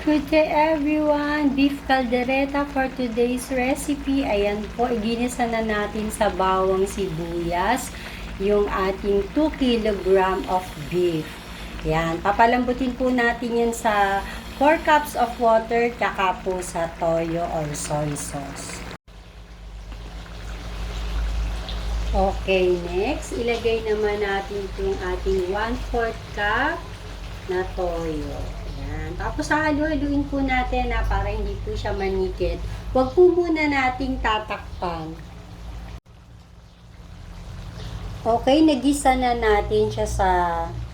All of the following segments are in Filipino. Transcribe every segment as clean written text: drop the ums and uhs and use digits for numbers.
Good day everyone! Beef caldereta for today's recipe. Ayan po, iginisa na natin sa bawang sibuyas yung ating 2 kg of beef. Ayan, papalambutin po natin yan sa 4 cups of water tsaka po sa toyo or soy sauce. Okay, next, ilagay naman natin itong ating 1/4 cup na toyo. Ayan. Tapos hahalu-haluin po natin para hindi po siya manikit. Huwag po muna nating tatakpan. Okay, nagisa na natin siya sa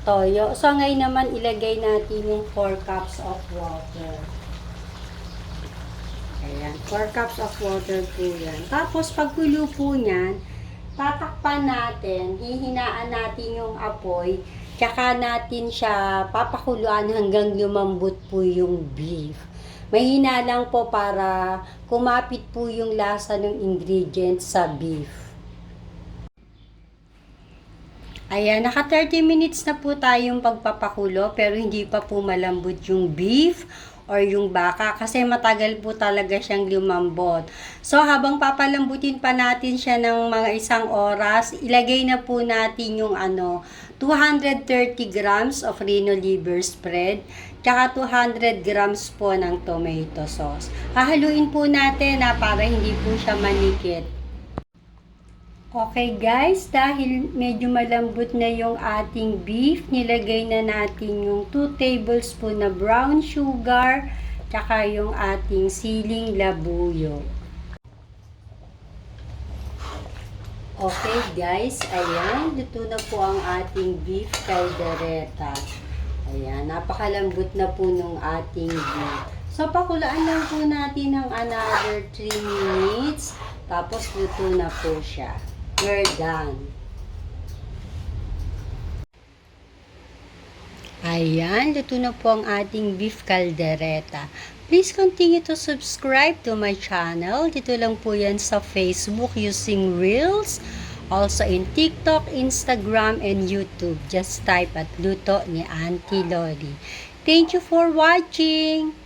toyo. So ngayon naman ilagay natin yung 4 cups of water. Ayan, 4 cups of water po yan. Tapos pagkulo po niyan, tatakpan natin, hihinaan natin yung apoy. Tsaka natin siya papakuluan hanggang lumambot po yung beef. Mahina lang po para kumapit po yung lasa ng ingredients sa beef. Ayan, naka 30 minutes na po tayong pagpapakulo pero hindi pa po malambot yung beef or yung baka kasi matagal po talaga siyang lumambot. So habang papalambutin pa natin siya ng mga 1 oras, ilagay na po natin yung 230 grams of Reno liver spread, tsaka 200 grams po ng tomato sauce. Hahaluin po natin para hindi po siya manikit. Okay guys, dahil medyo malambot na yung ating beef, nilagay na natin yung 2 tablespoon na brown sugar, tsaka yung ating siling labuyo. Okay guys, ayan, luto na po ang ating beef caldereta. Ayan, napakalambot na po nung ating beef. So, pakulaan lang po natin ng another 3 minutes, tapos luto na po siya. We're done. Ayan, luto na po ang ating beef caldereta. Please continue to subscribe to my channel. Dito lang po yan sa Facebook using Reels. Also in TikTok, Instagram, and YouTube. Just type at Luto ni Auntie Loli. Thank you for watching!